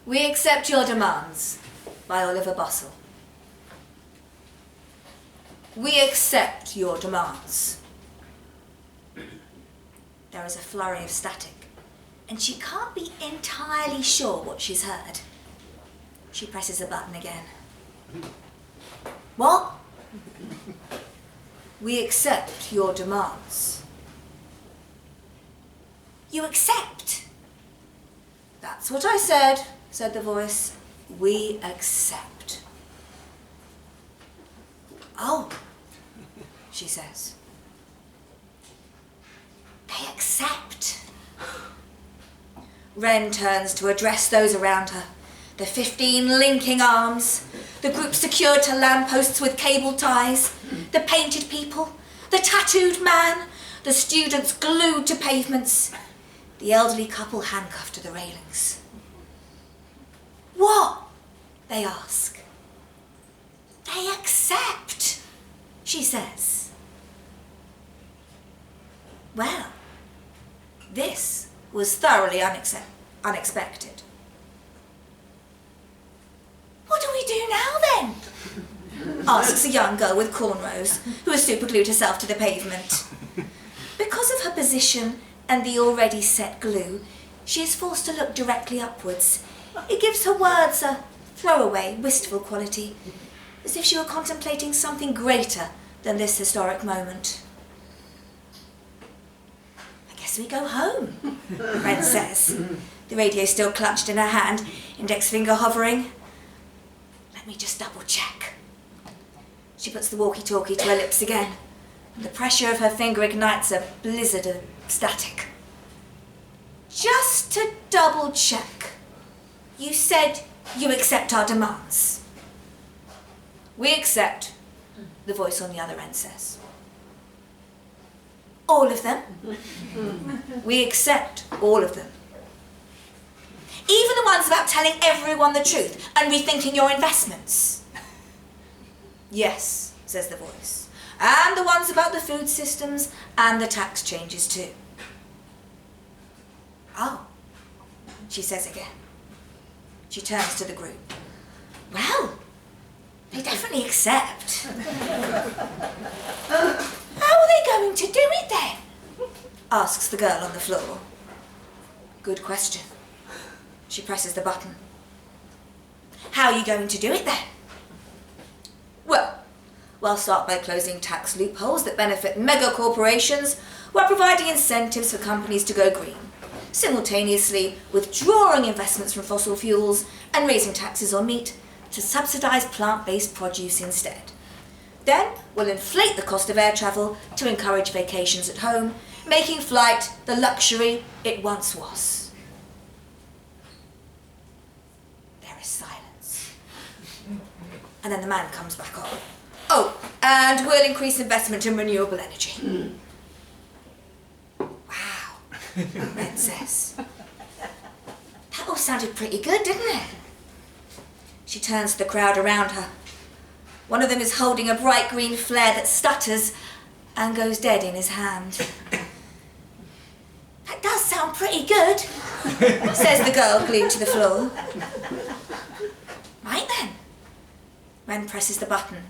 We accept your demands, by Oliver Bussell. We accept your demands. There is a flurry of static, and she can't be entirely sure what she's heard. She presses a button again. What? We accept your demands. You accept? That's what I said the voice. We accept. Oh, she says. They accept. Wren turns to address those around her. The 15 linking arms, the group secured to lampposts with cable ties, the painted people, the tattooed man, the students glued to pavements, the elderly couple handcuffed to the railings. What? They ask. They accept, she says. Well, this was thoroughly unexpected. What do we do now then? Asks a young girl with cornrows who has superglued herself to the pavement. Because of her position and the already set glue, she is forced to look directly upwards. It gives her words a throwaway, wistful quality, as if she were contemplating something greater than this historic moment. I guess we go home, Wren says, the radio still clutched in her hand, index finger hovering. Let me just double check. She puts the walkie-talkie to her lips again, and the pressure of her finger ignites a blizzard of static. Just to double check, you said you accept our demands. We accept, the voice on the other end says. All of them? We accept all of them. Even the ones about telling everyone the truth and rethinking your investments? Yes, says the voice. And the ones about the food systems and the tax changes too. Oh, she says again. She turns to the group. Well, they definitely accept. How are they going to do it then? Asks the girl on the floor. Good question. She presses the button. How are you going to do it then? Well, we'll start by closing tax loopholes that benefit mega corporations while providing incentives for companies to go green, simultaneously withdrawing investments from fossil fuels and raising taxes on meat to subsidise plant-based produce instead. Then we'll inflate the cost of air travel to encourage vacations at home, making flight the luxury it once was. There is silence. And then the man comes back on. Oh, and we'll increase investment in renewable energy. Wow, Wren says. That all sounded pretty good, didn't it? She turns to the crowd around her. One of them is holding a bright green flare that stutters and goes dead in his hand. That does sound pretty good, says the girl glued to the floor. Right then. Wren presses the button.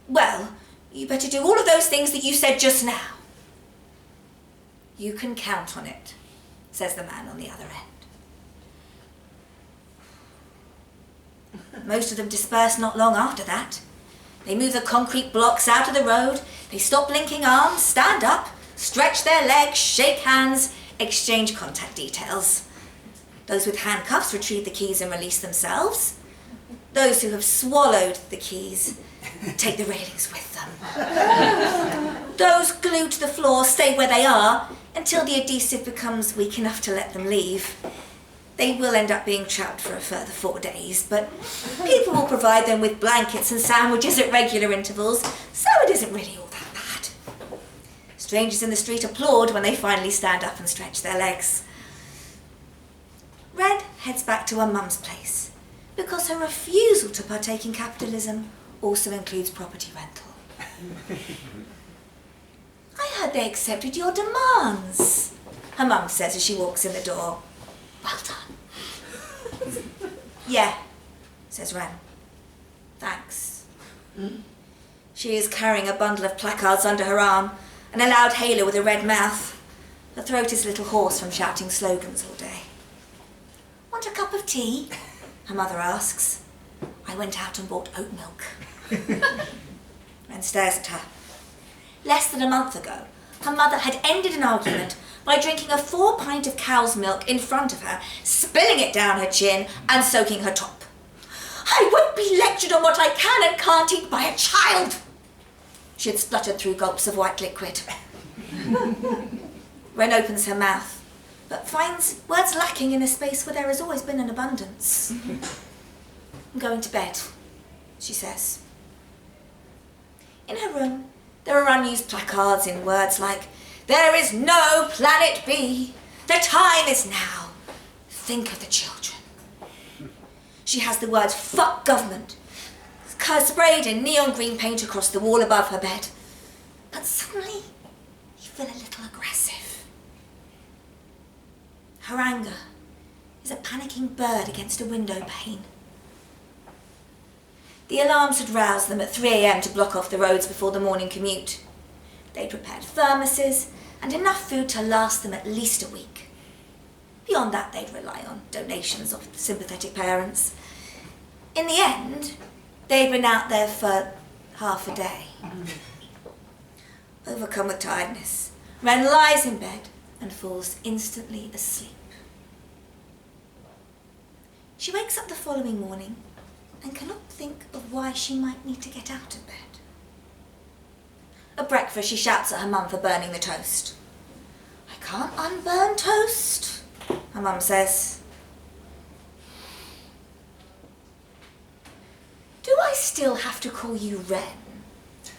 Well, you better do all of those things that you said just now. You can count on it, says the man on the other end. Most of them disperse not long after that. They move the concrete blocks out of the road, they stop blinking arms, stand up, stretch their legs, shake hands, exchange contact details. Those with handcuffs retrieve the keys and release themselves. Those who have swallowed the keys take the railings with them. Those glued to the floor stay where they are until the adhesive becomes weak enough to let them leave. They will end up being trapped for a further 4 days, but people will provide them with blankets and sandwiches at regular intervals, so it isn't really all that bad. Strangers in the street applaud when they finally stand up and stretch their legs. Wren heads back to her mum's place, because her refusal to partake in capitalism also includes property rental. I heard they accepted your demands, her mum says as she walks in the door. Well done. Yeah, says Wren. Thanks. She is carrying a bundle of placards under her arm and a loud hailer with a red mouth. Her throat is a little hoarse from shouting slogans all day. Want a cup of tea? Her mother asks. I went out and bought oat milk. Wren stares at her. Less than a month ago, her mother had ended an argument by drinking a 4-pint of cow's milk in front of her, spilling it down her chin and soaking her top. I won't be lectured on what I can and can't eat by a child. She had spluttered through gulps of white liquid. Wren opens her mouth, but finds words lacking in a space where there has always been an abundance. I'm going to bed, she says. In her room, there are unused placards in words like, there is no planet B. The time is now. Think of the children. She has the words, fuck government, sprayed in neon green paint across the wall above her bed. But suddenly, you feel a little aggressive. Her anger is a panicking bird against a window pane. The alarms had roused them at 3 a.m. to block off the roads before the morning commute. They'd prepared thermoses and enough food to last them at least a week. Beyond that, they'd rely on donations of sympathetic parents. In the end, they'd been out there for half a day. Overcome with tiredness, Wren lies in bed and falls instantly asleep. She wakes up the following morning and cannot think of why she might need to get out of bed. At breakfast, she shouts at her mum for burning the toast. I can't unburn toast, her mum says. Do I still have to call you Wren?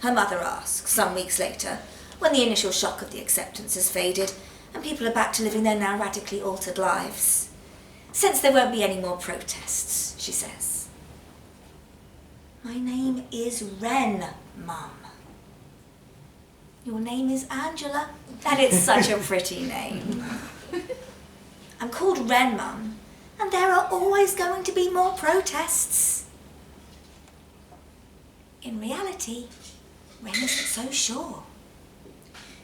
Her mother asks some weeks later, when the initial shock of the acceptance has faded and people are back to living their now radically altered lives. Since there won't be any more protests, she says. My name is Wren, Mum. Your name is Angela? That is such a pretty name. I'm called Wren, Mum, and there are always going to be more protests. In reality, Wren isn't so sure.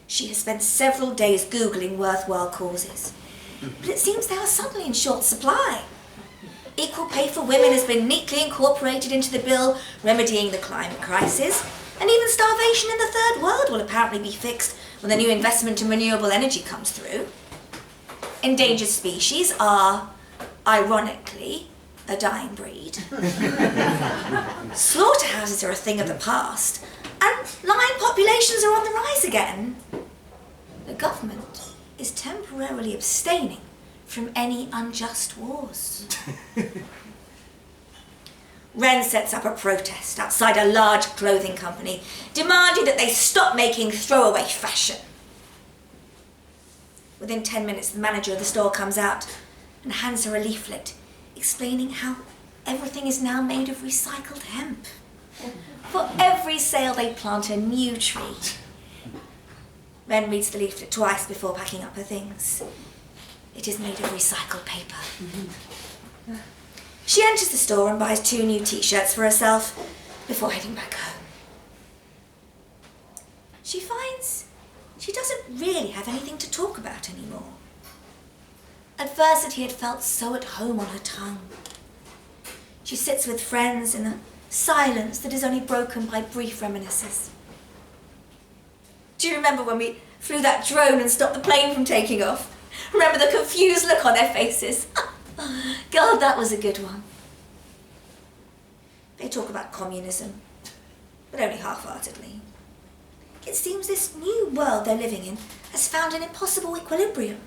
She has spent several days Googling worthwhile causes, but it seems they are suddenly in short supply. Equal pay for women has been neatly incorporated into the bill remedying the climate crisis, and even starvation in the third world will apparently be fixed when the new investment in renewable energy comes through. Endangered species are, ironically, a dying breed. Slaughterhouses are a thing of the past, and lion populations are on the rise again. The government is temporarily abstaining from any unjust wars. Wren sets up a protest outside a large clothing company, demanding that they stop making throwaway fashion. Within 10 minutes, the manager of the store comes out and hands her a leaflet explaining how everything is now made of recycled hemp. For every sale, they plant a new tree. Wren reads the leaflet twice before packing up her things. It is made of recycled paper. She enters the store and buys 2 new t-shirts for herself before heading back home. She finds she doesn't really have anything to talk about anymore. Adversity had felt so at home on her tongue. She sits with friends in a silence that is only broken by brief reminiscences. Do you remember when we flew that drone and stopped the plane from taking off? Remember the confused look on their faces? God, that was a good one. They talk about communism, but only half-heartedly. It seems this new world they're living in has found an impossible equilibrium,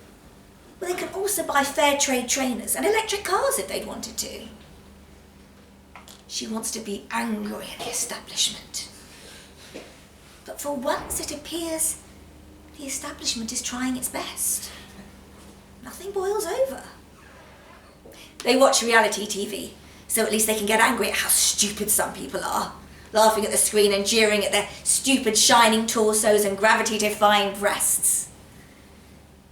where they can also buy fair trade trainers and electric cars if they'd wanted to. She wants to be angry at the establishment. But for once it appears the establishment is trying its best. Nothing boils over. They watch reality TV, so at least they can get angry at how stupid some people are, laughing at the screen and jeering at their stupid shining torsos and gravity-defying breasts.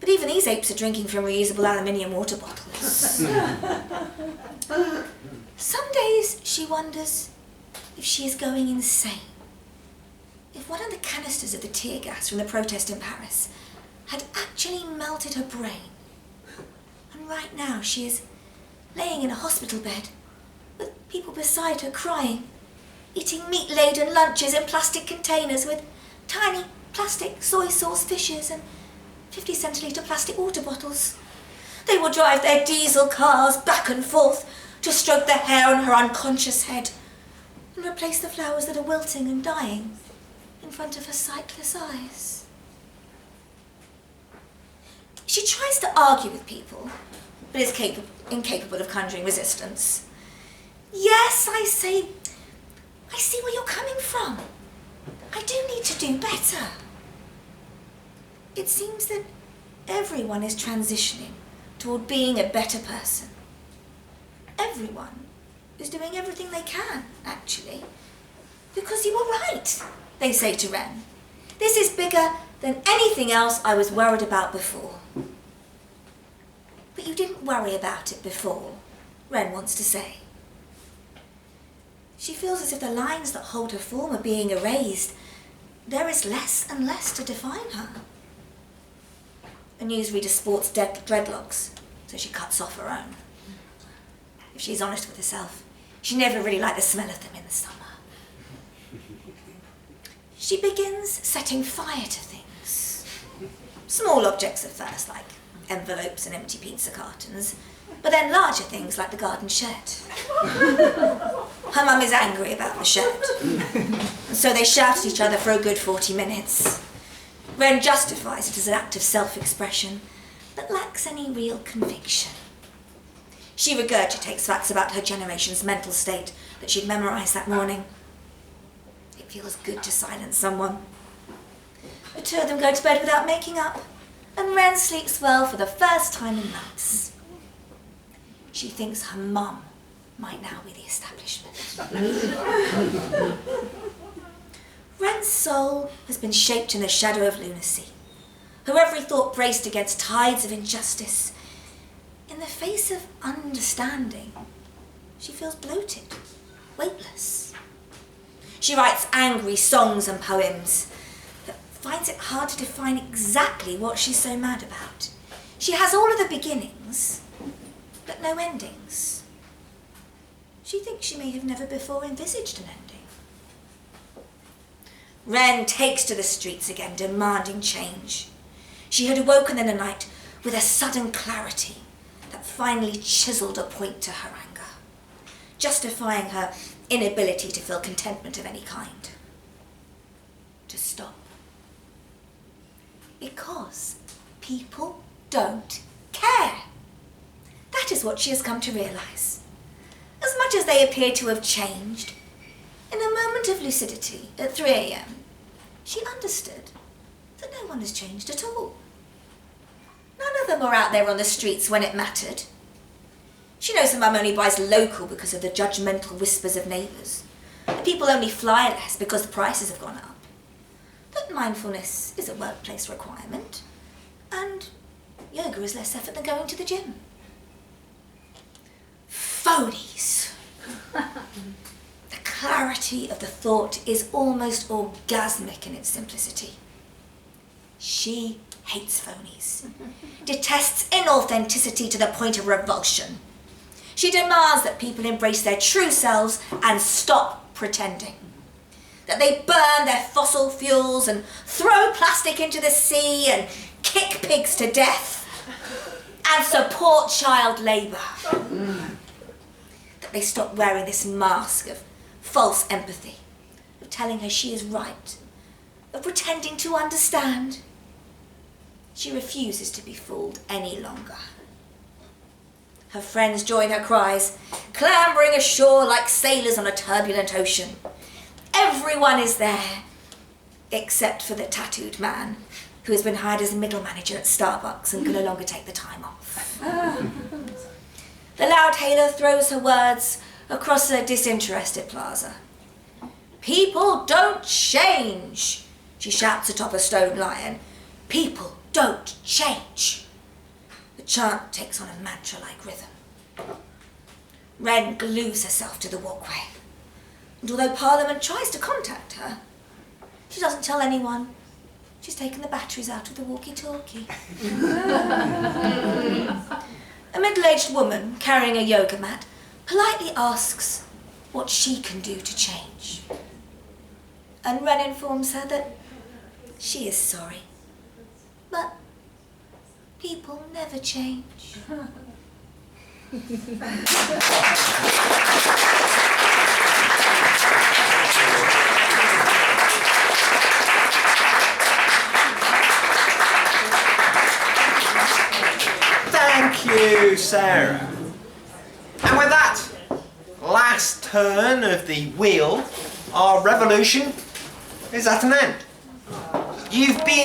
But even these apes are drinking from reusable aluminium water bottles. Some days she wonders if she is going insane. If one of the canisters of the tear gas from the protest in Paris had actually melted her brain. And right now she is laying in a hospital bed with people beside her crying, eating meat-laden lunches in plastic containers with tiny plastic soy sauce fishes and 50-centilitre plastic water bottles. They will drive their diesel cars back and forth to stroke the hair on her unconscious head and replace the flowers that are wilting and dying in front of her sightless eyes. She tries to argue with people, but is incapable of conjuring resistance. Yes, I see where you're coming from. I do need to do better. It seems that everyone is transitioning toward being a better person. Everyone is doing everything they can, actually. Because you were right, they say to Wren. This is bigger than anything else I was worried about before. But you didn't worry about it before, Wren wants to say. She feels as if the lines that hold her form are being erased. There is less and less to define her. A newsreader sports dreadlocks, so she cuts off her own. If she's honest with herself, she never really liked the smell of them in the summer. She begins setting fire to things. Small objects at first, like envelopes and empty pizza cartons, but then larger things like the garden shed. Her mum is angry about the shed, and so they shout at each other for a good 40 minutes. Wren justifies it as an act of self-expression, but lacks any real conviction. She regurgitates facts about her generation's mental state that she'd memorised that morning. It feels good to silence someone. The two of them go to bed without making up, and Wren sleeps well for the first time in months. She thinks her mum might now be the establishment. Wren's soul has been shaped in the shadow of lunacy, her every thought braced against tides of injustice. In the face of understanding, she feels bloated, weightless. She writes angry songs and poems, but finds it hard to define exactly what she's so mad about. She has all of the beginnings, but no endings. She thinks she may have never before envisaged an ending. Wren takes to the streets again, demanding change. She had awoken in the night with a sudden clarity that finally chiselled a point to her anger, justifying her inability to feel contentment of any kind. To stop. Because people don't care. That is what she has come to realise. As much as they appear to have changed, in a moment of lucidity at 3 a.m, she understood that no one has changed at all. None of them were out there on the streets when it mattered. She knows her mum only buys local because of the judgmental whispers of neighbours. That people only fly less because the prices have gone up. That mindfulness is a workplace requirement. And yoga is less effort than going to the gym. Phonies. The clarity of the thought is almost orgasmic in its simplicity. She hates phonies, detests inauthenticity to the point of revulsion. She demands that people embrace their true selves and stop pretending. That they burn their fossil fuels and throw plastic into the sea and kick pigs to death and support child labour. That they stop wearing this mask of false empathy, of telling her she is right, of pretending to understand. She refuses to be fooled any longer. Her friends join her cries, clambering ashore like sailors on a turbulent ocean. Everyone is there, except for the tattooed man, who has been hired as a middle manager at Starbucks and can no longer take the time off. The loud hailer throws her words across a disinterested plaza. People don't change, she shouts atop a stone lion. People don't change. The chant takes on a mantra-like rhythm. Wren glues herself to the walkway, and although Parliament tries to contact her, she doesn't tell anyone she's taken the batteries out of the walkie-talkie. A middle-aged woman carrying a yoga mat politely asks what she can do to change. And Wren informs her that she is sorry, but people never change. Thank you, Sarah. And with that last turn of the wheel, our revolution is at an end. You've been